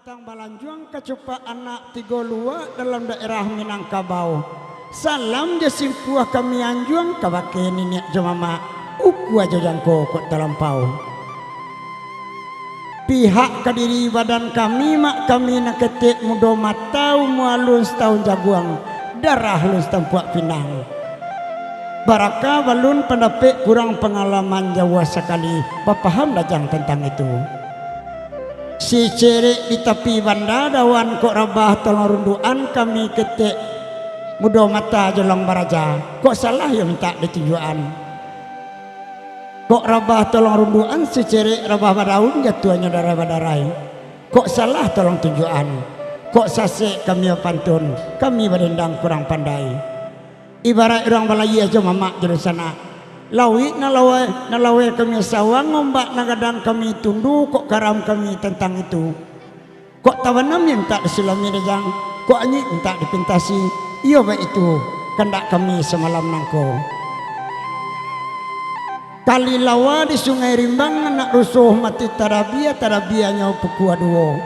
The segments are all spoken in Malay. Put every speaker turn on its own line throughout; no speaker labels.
Tentang Balanjuang kecupa anak tiga lua dalam daerah Minangkabau. Salam jasimpuah kami anjuang kabake nenek jemama uku aja jangko kok terlampau. Pihak kadiri badan kami mak kami nak ketik mudo matau mualus tahun jaguang darah lus tampuak pinang. Baraka balun pendapik kurang pengalaman Jawa sekali bapaham dajang tentang itu. Si cerik di tepi banda dawan kok rabah tolong runduan kami ketik mudo mata jolong baraja kok salah ya minta ditunjukan kok rabah tolong runduan si cerik rabah badaun jatuhnya darah badarai kok salah tolong tunjukan kok sasek kami pantun kami berendang kurang pandai ibarat orang balai aja mamak jadi sana lawi nalawe kami sawang ngombak nagadang kami tundu kok karam kami tentang itu kok tawanam yang tak disilami dajang kok anyi tak dipintasi iya baik itu kendak kami semalam nangko kali lawa di sungai rimbang anak rusuh mati tarabianya pukua duo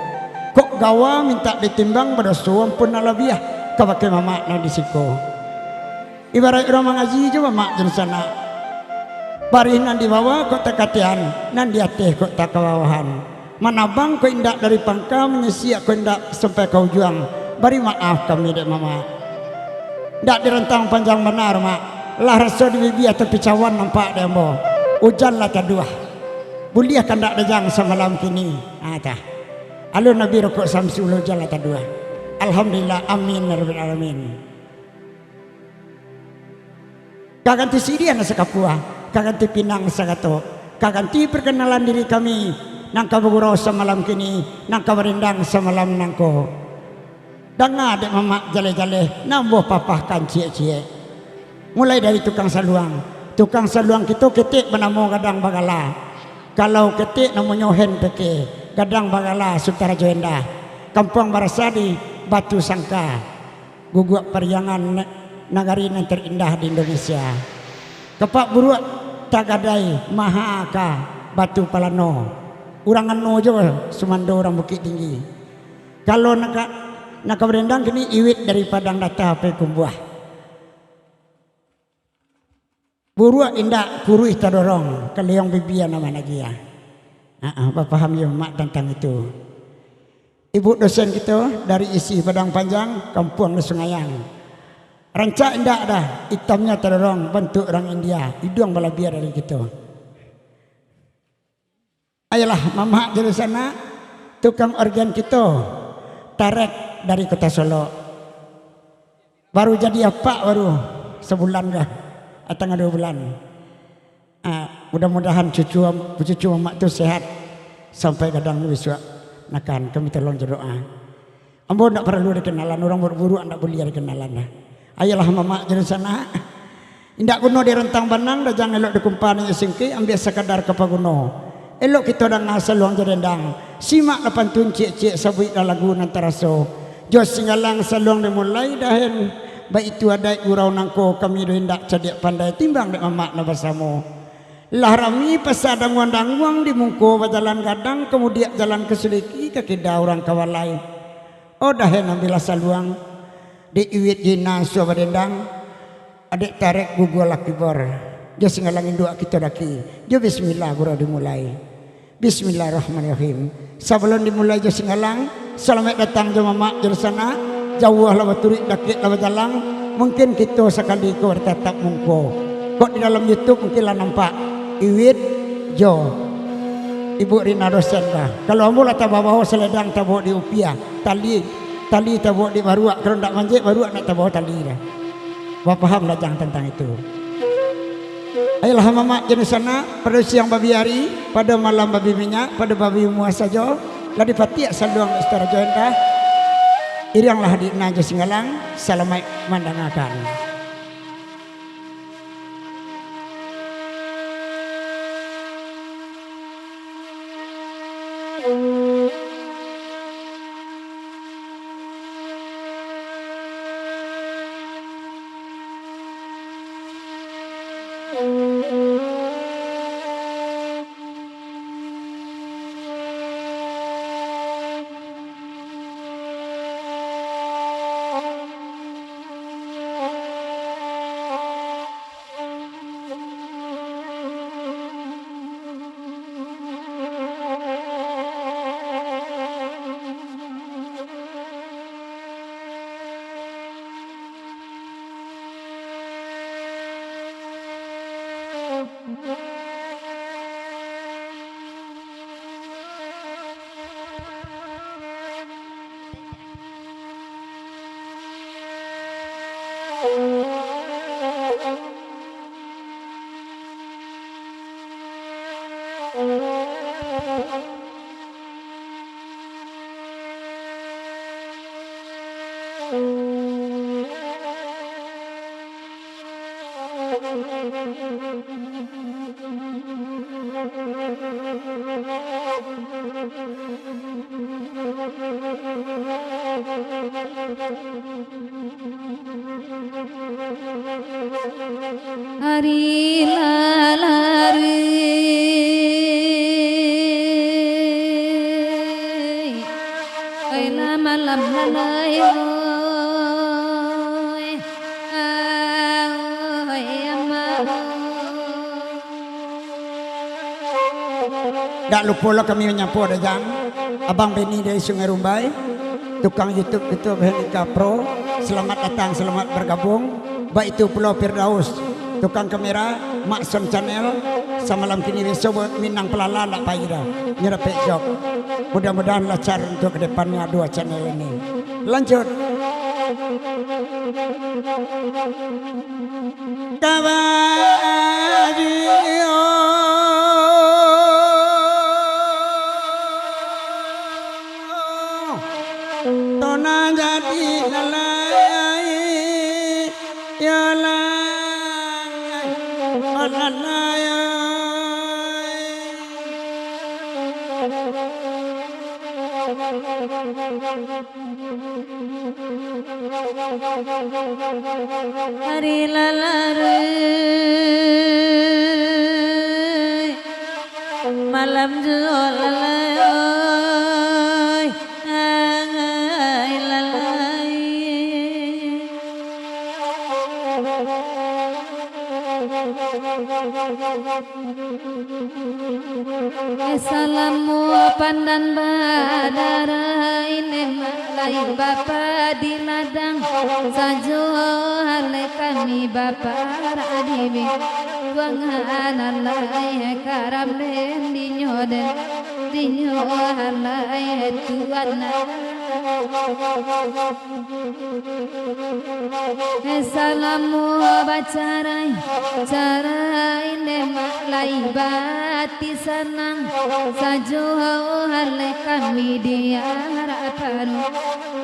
kok gawa minta ditimbang pada suam pun nalabiah kabake mamak na disiko ibarat orang mengaji coba mak jadi sana bari nan di bawah kok tekatian nan di atas kok tak kawawahan manabang kok indak dari pangka menyesiak kok indak sampai kau juang bari maaf kami dek mama ndak direntang panjang benar mak lah rasa di bibi tapi cawan nampak dek mo hujan lah kedua buliah kan ndak dejang semalam kini tah alun nabi rokok samsul hujan lah kedua alhamdulillah amin ya rabbil alamin kaganti sirian sekapua kaganti pinang sagato kaganti perkenalan diri kami nangka begurau semalam kini nangka berendang semalam nangko danga dek mamak jale-jale nambuh papahkan cie-cie mulai dari tukang saluang kita ketik benamo gadang bagala kalau ketik namanya hen peke gadang bagala Sutara Joenda kampung Barasadi Batu Sangka guguk Pariangan nagari yang terindah di Indonesia kepak buruak tagadai Mahaka Batu Palano urangan nojo sumando orang Bukit Tinggi kalau nak berendang kini iwit dari Padang Data pe kumbuah buruak indak kurui tadorong kaliang bibian nama lagi ya paham ya mak tentang itu ibu dosen kita dari isi Padang Panjang kampung Sungayang rancak indak dah hitamnya tadorong bentuk orang India hidung bala biar dari gitu ayolah mama dari sana tukang organ kita tarik dari kota Solo baru jadi apa baru sebulan dah atau 2 bulan mudah-mudahan cucu mamak tu sehat sampai kadang besok nakan kami tolong berdoa ambo tak perlu dikenalan orang berburu anda boleh dikenalan dah ayolah mamak jadi sana indak kuno di rentang banang dah jangan elok dikumpani singki ambil sekadar kepaguno elok kita dah ngasal luang jerendang simak lapan tuncik-cik sabui lagu nantaraso jos singalang saluang dimulai dahen baik itu ada urau nangko kami hendak cadik pandai timbang dek mamak na bersama lah rami pasada ngundang di mungko jalan gadang kemudian jalan ke Suliki ke kida orang kawalai oh dahen ambil saluang di iwit jina suah badendang adik tarik gugul akibor dia singalangin doa kita daki dia bismillah guru dimulai bismillahirrahmanirrahim sebelum dimulai dia singalang selamat datang jemaah mak jersana jauh lah baturik daki lah jalang mungkin kita sekali ko bertatap mungko kok di dalam YouTube mungkin lah nampak iwit jo ibu Rina dosen dah kalau ambo lah tabawa seledang tabawa di upia tali tabawa di baruak kalau tak manjik baruak nak tabawa tali dah paham lah jangan tentang itu ayolah mamak jenis sana pada siang babi hari pada malam babi minyak pada babi muas saja lah dipatiak saluang Sutara Joenda irianglah di Naja Singalang selamat mandangakan
Hari lalari Ela malam lalai
Tak lupa lah kami menyapa Dajang Abang Benny dari Sungai Rumbai, tukang YouTube Henika Pro. Selamat datang, selamat bergabung. Baik itu Pulau Firdaus, tukang kamera Makson Channel. Semalam kini besok Minang Pelala nak pagi dah nyerapek jok. Mudah-mudahan lancar untuk kedepannya dua channel ini. Lanjut. Tona jadi lalai ya lalai
Hari lalare malam jual lalai lalai Assalamu pandan badara ini malai bapa di ladang sajo hale kami bapa adibi tuangan alai karam den dinyo halai tuana Assalamu bacarai carai ne malai bati senang sajo hale kami dia harapan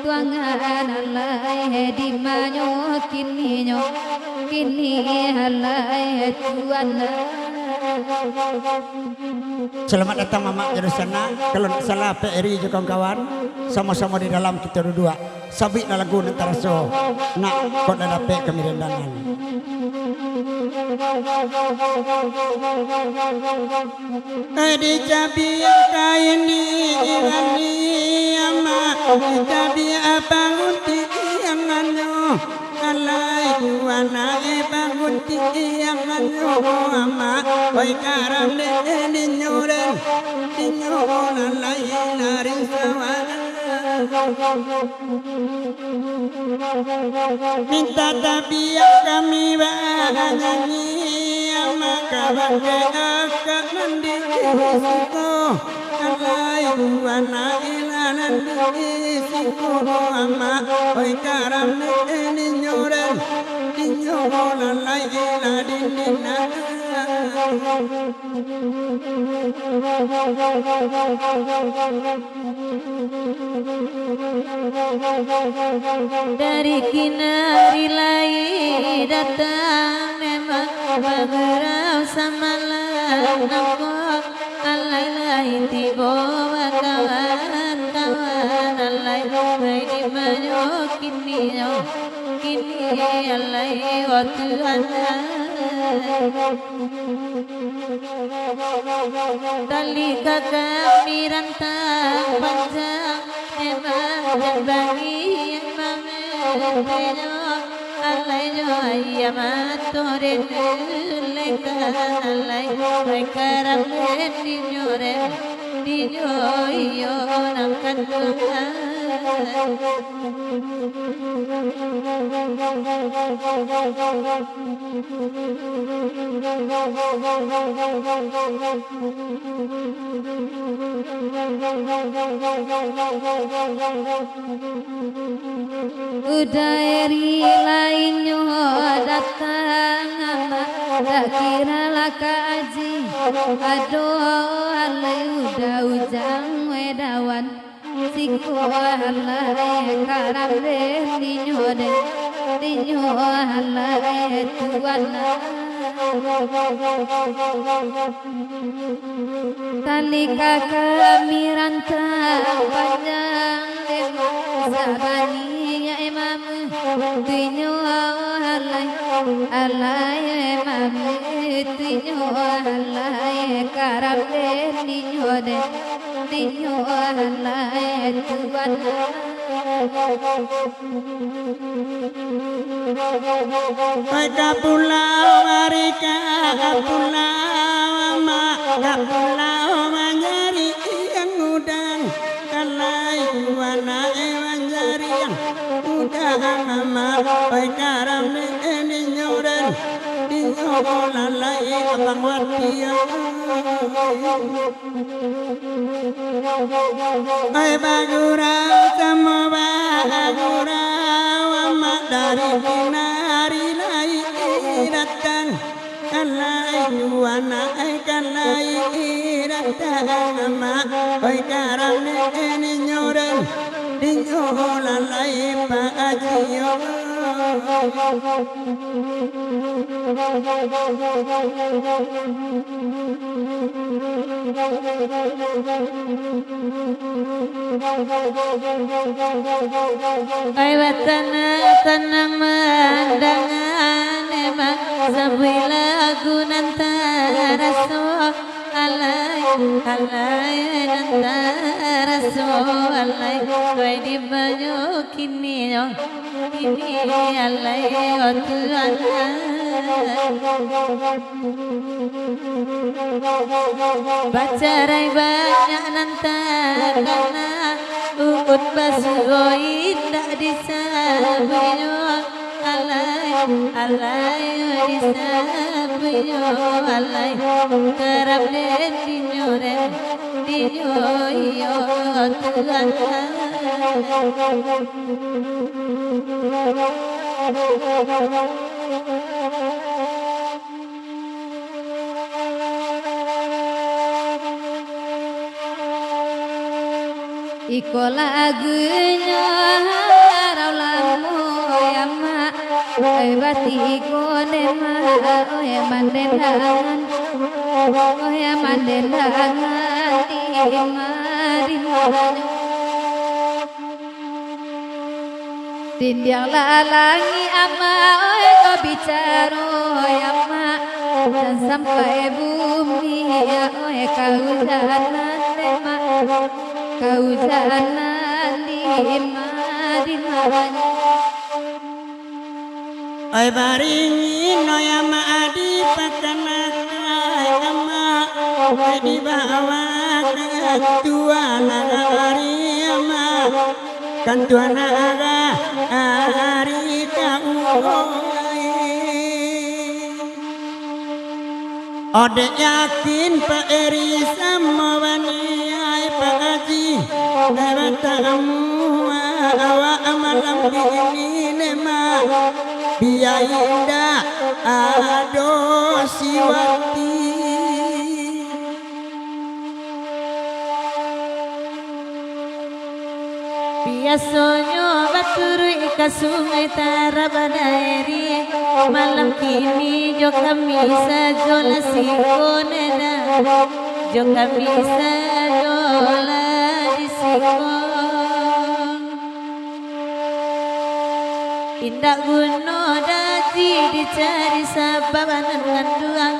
tuangan alai di manyo kini halai tuana
Selamat datang Mamak Jerusana. Kalau tidak salah PRI juga kawan, sama-sama di dalam kita berdua. Sabik na lagu antara so nak kau dah dapat kami rendangan. Adi cabi kain ni irani ama, cabi apa unti yang anyo. Alai juana bangun yang anyo ama, oi karam ni nyoren alai nari sawana. Minta tabiat kami banyanyi ama kawan ke akak nandi siko alai juana ilanan siko ama oi karam ni nyoren alai iladinina
Dari kinari lain datang memang bergerak sama lanangku alai lain tiba kawan alai di manyo kini alai waktu Tali kami rantang panjang memang bagi yang mamenya alai jo ayamat tore lekan alai karam dinyo iyo nangkan Udari lainnya datang tak kira laka aji aduh alai udah ujang wedawan siku halai karam dinyo halai tuana talika kamiranta panjang dema sabani ya imam dinyo halai imam dinyo halai karam dinyo halai tuana
Ka pulau Marika, pulau Manyari yang udang, kalai wana Manyari yang udang mama, karam ni nyoran, di nyoran lai abang watia. Bagurau sama bagurau amat dari kinari lai datang kalai juana kalai datang amat karam ni nyoran di nyoran lai pak ajiyo.
Ay watana tanang mandangan emang sabila gunantaraso alay nantaraso alay koi di banyo kini alay otu bacarai banyak nantarana ukut basuoi tak disabuyo alay disabuyo alay kerap den dinyo yo Tuhan Iko lagunya raulamu ya mak bati iko nema ya mandendangan ya mandendangan di mari Dindiang lalangi ama kau bicara ya mak dan sampai bumi ya kaujanan tema kaujanan di mari
Ay baringin no yama adi patanakai ama di bawa tuana hari ama kan tuana hari kau Ode yakin Pak Eri sama wani ay Pak Haji tamu awak malam ini lema biaya ado siwati
biasanya baturu ika sungai Tarabanairi malam kini jo kami sajola sikonena jo kami sajola di sikon indak guno daji dicari sababanan kanduang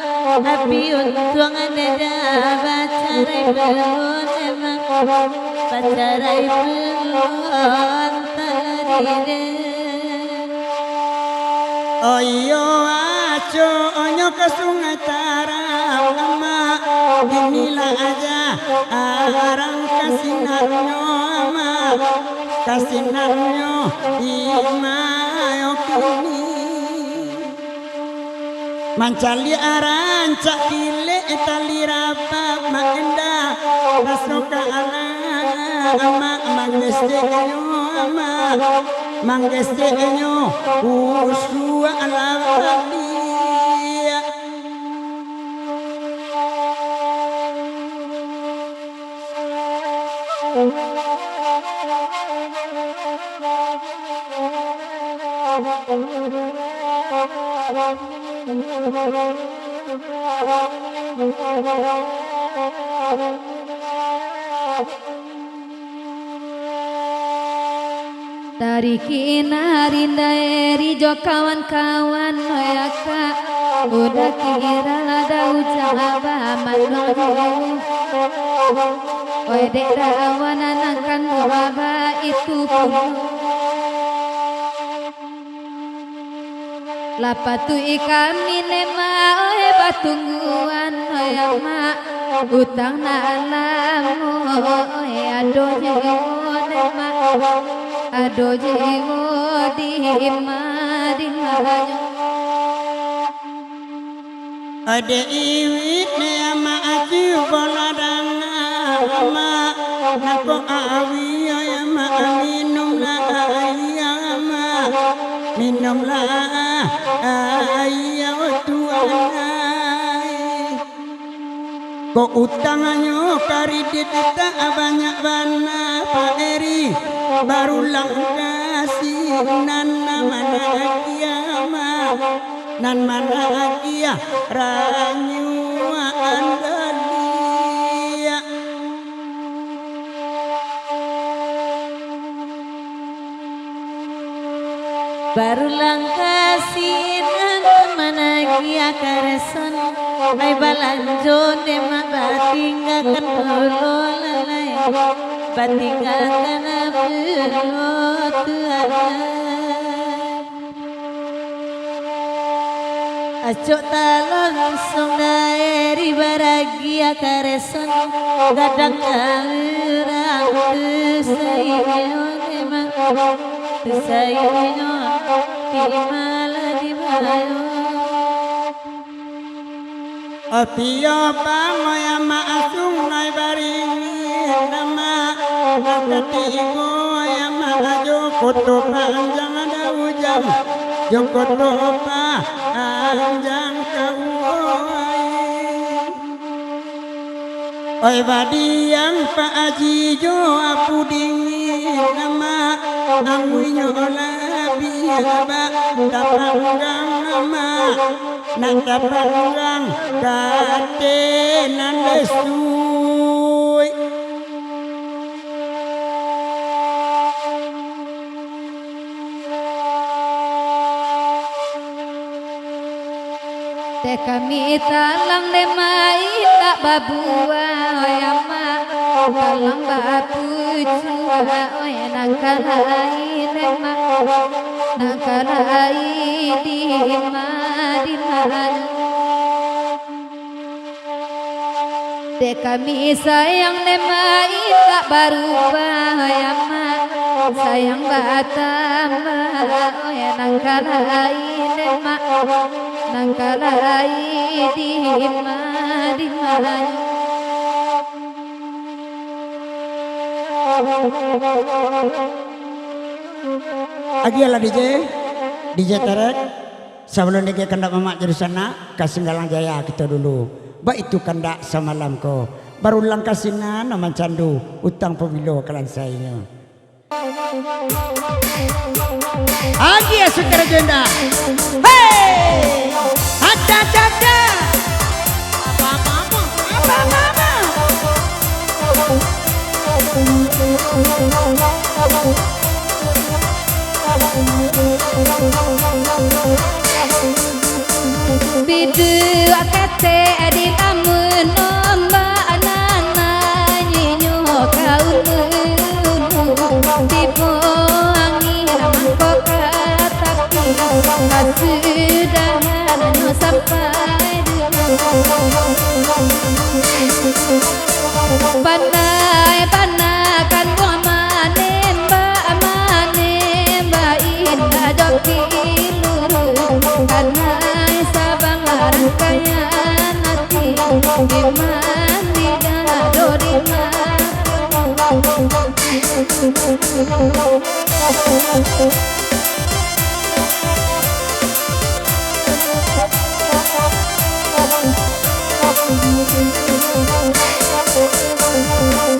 tapi untung ada bacarai belum emang bacarai belum taride
Oyo aco onyo ke sungai Tarabama inilah aja arang kasinanyo ama kasinanyo imayo kini mancali aran cak kile tali rapa makenda rasoka ala ama mangestenyo ama mangestenyo usua ala dia
Dari kinari daeri jo kawan-kawan noyaka udah kira ada ujaba manojo oi dek rawan anakan baba itu pun lapatu ikan minema oi batungguan noyama utang na alamu oi ado nema ado jiwo di maringanyo
ade iwit ne ama aju boladana ama nako awi ama minum la ayama minum la ayatu ko utanganyo karidit tak banyak bana Pak Eri barulang kasih nan mana kiamah nan mana kia ranyuan dia
barulang kasih nan mana kia kareson ay balanjo de mabatinggakan ulo lalay batinggakan ulo tuhan acok talon song daeri baragia kareson gadang aurang tusayo nemang tusayo timala di bayo
Apia pangoya maasung nai baringi nama nakatigo ya majo koto panjang ada ujang jokoto panjang kawai oi badiang Pak Aji jo apu dingin nama angwinyo labi haba tapanggang nama nang tapanggang kate nan lesuy
te kami talang de mai tak babua oyama talang batu cua oy nangkalai lema nangkalai di de kami sayang de mai tak berubah oyama sayang batamba oy nangkalai lema nangkalai di
Agialah DJ Terek sebelum dia kendak mamak jadi sana kasih galang jaya kita dulu ba itu kendak semalam ko baru lang kasina nama candu utang pemilu kalan saya Agia Sukara Jenda hey ada
bidu akate di lamun omba anana nyinyo kaunu tipu angin mangkok tapi kasudahan no sampai panai panakan gua manem ba indah joki luru kanai sabang larang kaya nanti diman digado diman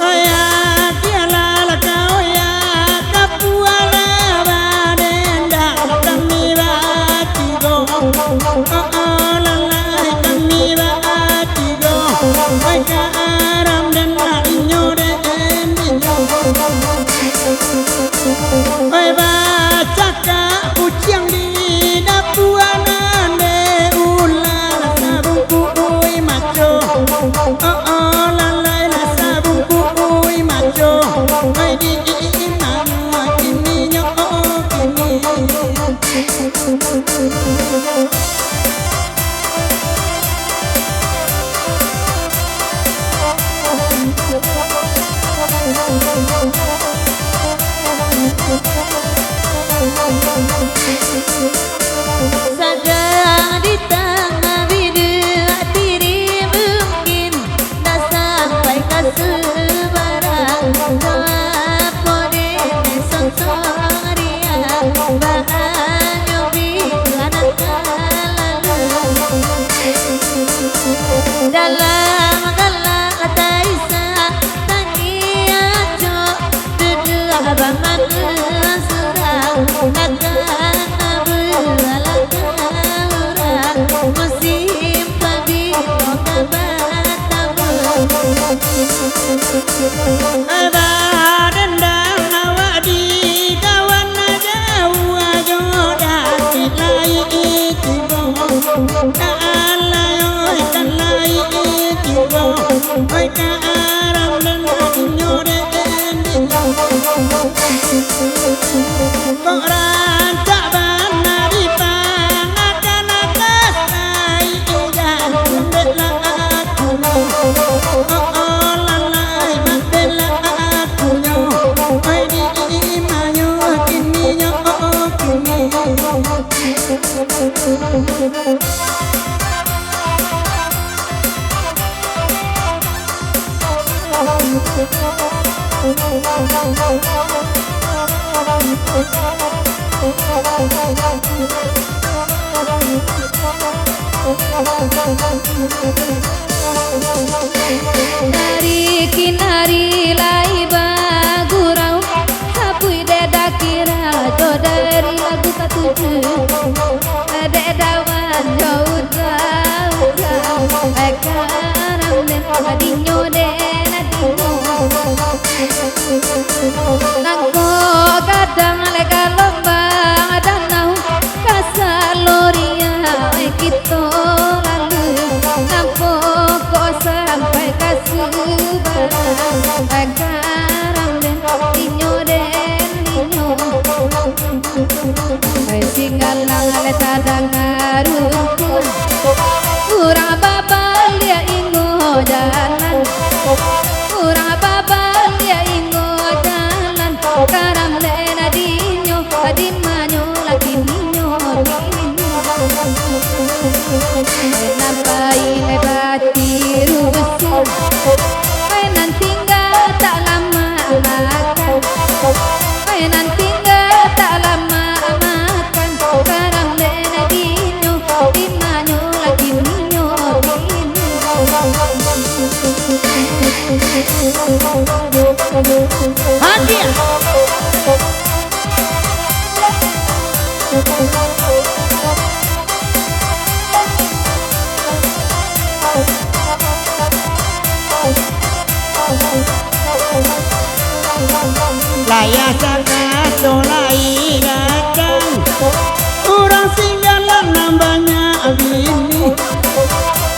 Ayah dia lala kau ya kapuala badenda kami
serang nakana belalakauran musim pabilo kabatamu
Ada dendang awak di kawan jauh ajoda tilai tibo kalai kalai tibo oi karam dengan nyore kok rancak benar di pangadan kasai ijan bela aku lalai bela aku nyo oi di mayo kini nyo kini
dari kinari lai bagurau sapui deda kira dari lagu ketujuh dedawan jauh jauh ekaram den adinyo den adinyo nangko kadang leka lomba danau kasaloria kita lalu nangko kok sampai kasubaran ekaram den adinyo singalang ale sadang ngarukun urang babal dia ingo jalan urang babal dia ingo jalan karam lena dinyo adimanyo lagi ninyo nampai lebati rusuh mainan tinggal tak lama makan mainan tinggal tak lama makan karam lena dinyo dimanyo lagi ninyo
hadir laya sakat dolai datang orang singgalan nambahnya abini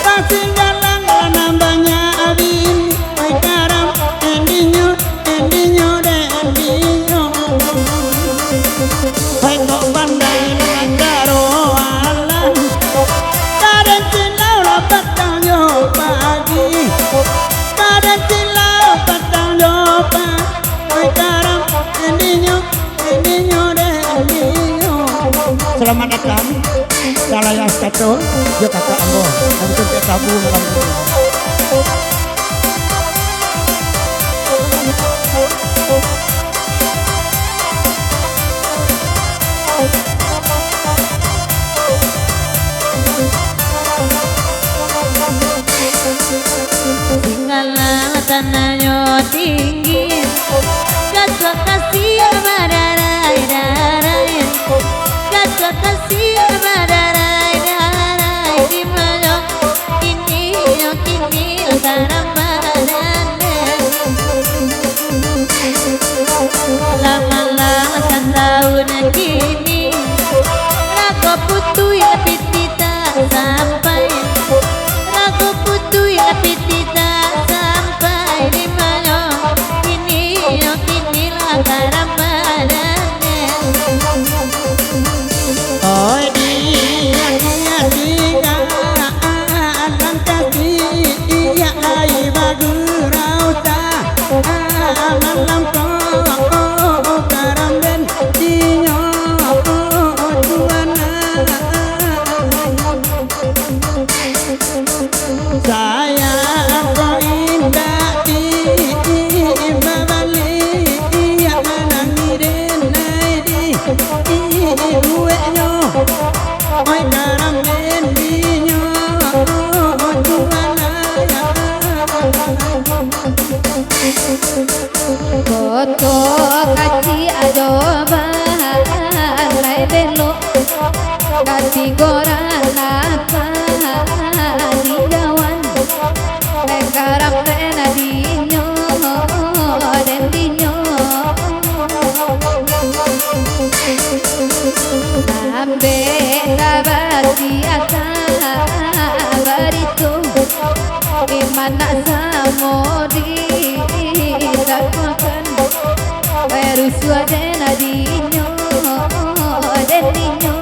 orang singgalan nambahnya abini oi karam endinyo endinyo de endinyo oi kok pandai nandaro alan kadang silau lapat tanyo pagi kadang silau patang dopa oi karam endinyo endinyo de endinyo. Selamat datang Salaya Stato yo kakak ambo untuk tabu malam ini.
Tinggallah tanahnya tinggi Kata kasih badarai-darai Kata kasih badarai-darai Dimana kini karam badannya Lama-lama setahun kini Raga putu ya piti tak sampai Raga putu ya piti tak sampai Dimana kini lah karam badannya
Oi dia tiga akan kasih iya ai bagurau ta malam kau karam ben dinyo tuana
coba lai belok ganti goran apa digawan sekarang rena dinyo dan dinyo sampai kabar siasa baritu gimana samo didakwakan baru suadena dinyo dan dinyo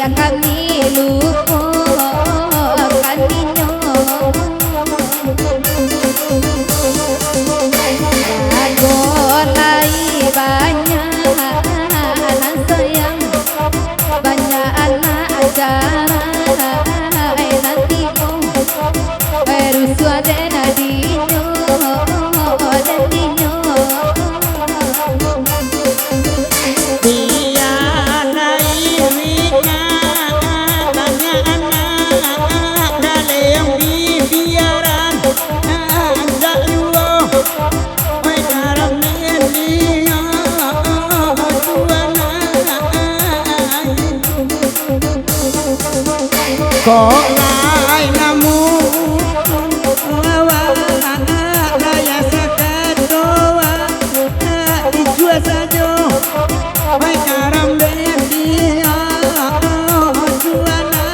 kami lupa kaminya lagu lai banyak anak sayang banyak anak acara nanti kau baru suadena dinyo dan dinyo
kok lai namu lawa daya sakadoa ijua sajo wai karam dia juana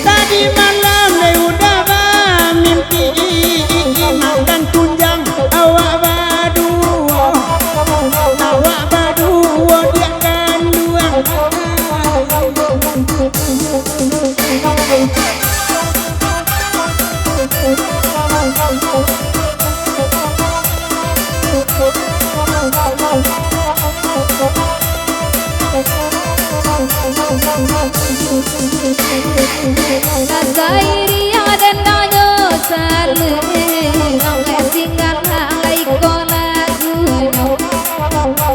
tadi malam udah mimpi makan tunjang awak berdua dia kan luang
Zairi dan danyo sale oleh singan alai lagunya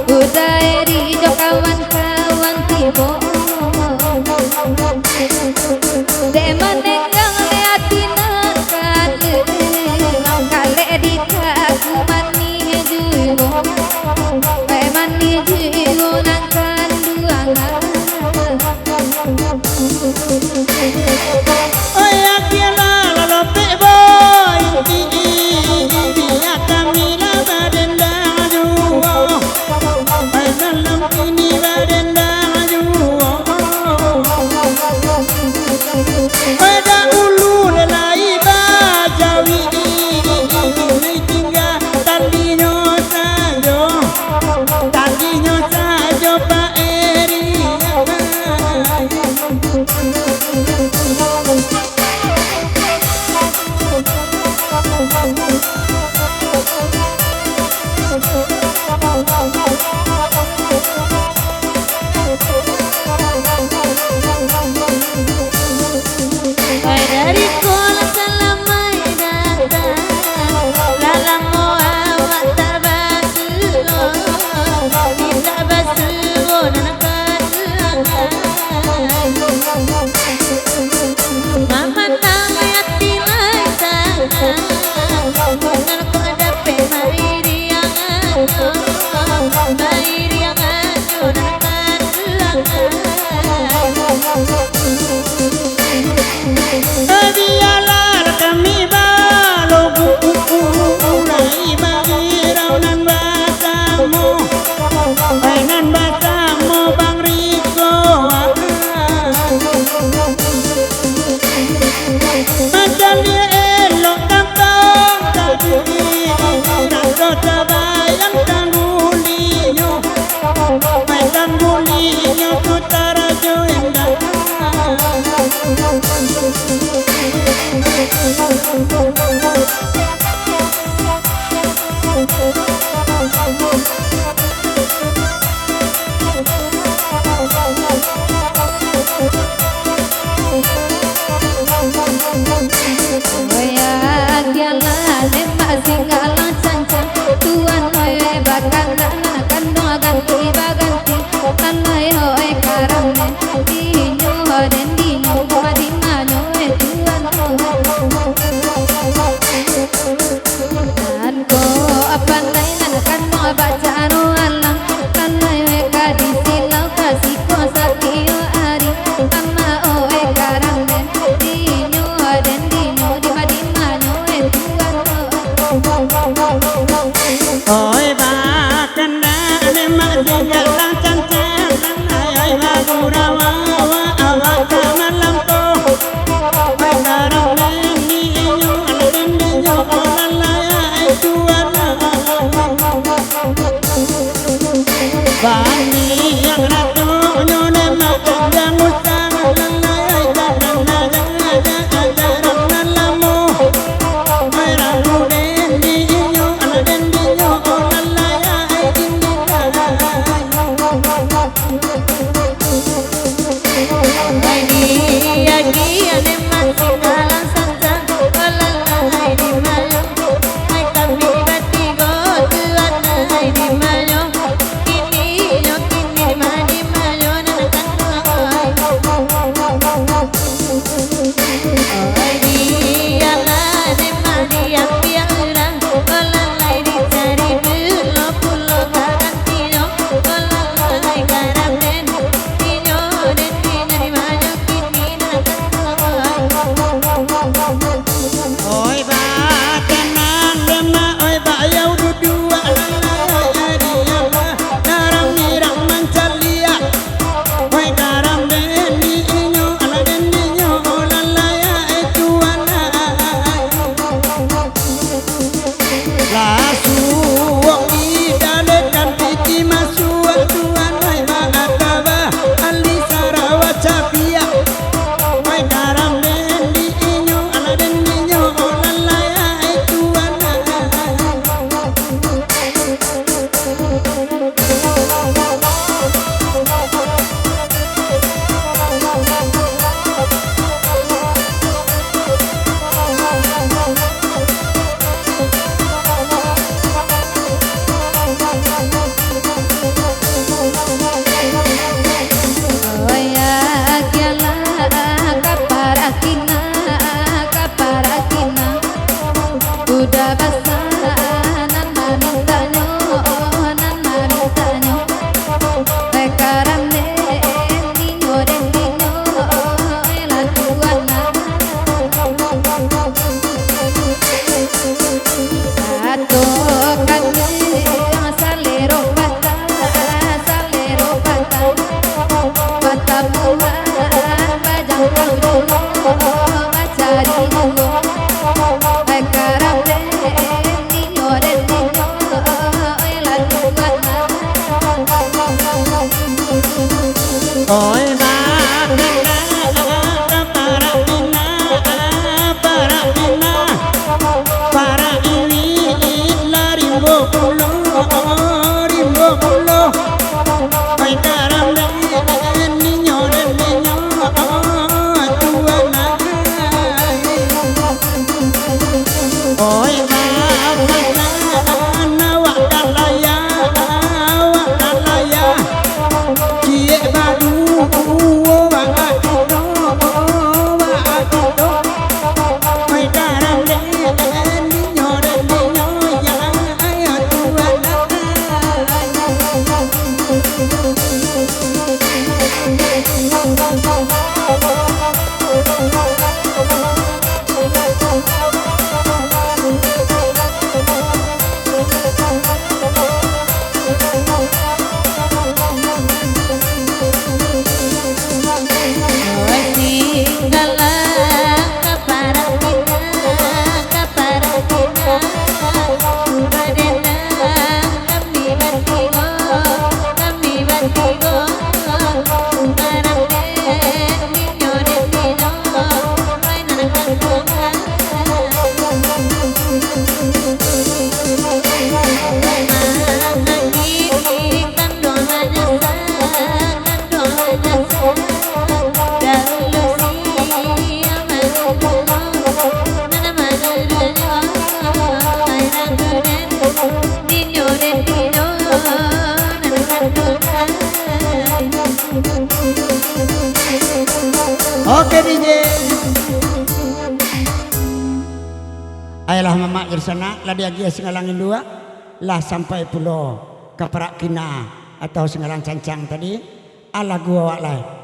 Udairi jo kawan-kawan tibo Demanengang leatina kale kale di kaku mani jugo mani jugo nang kanduangan
Oya kiala lalope boy dia kamila badenda juo ay dalam ini badenda juo pada ulu lelai bajawi ini tinggal tandinyo sajo Pak Eri dari kolam selamai datang dalam muawat tabasu tidak basu nanakan mama nama hati lain benar ko ada pemari yang Biarlah kami balu urai bagirau nan basamu mainan basamu Bang Riko macam dia elok kampung tapi nak dosa bayang tanggulinya main tanggulinya putara joenda Oi bakanda ne majigal lang cancang ay magurawa awak malam ko ay darang ni inyo alden dinyo lalaya ay tuan bani yang ratu nyo ne magandang utang lalaya ay darang nalamu ay ramu den dinyo alden dinyo lalaya ay
baca di dulu karang den niño den niño elan buat
oi ma para ini lari bolo oi karang den niño tuana oi ma wakalaya cie badu oi karang den niño ya ayo tuana Oke DJ. Ayolah mama gersana lah dia singalangin dua lah sampai pulau Kaparak Kina atau Singalang Cancang tadi ala gua wak lai.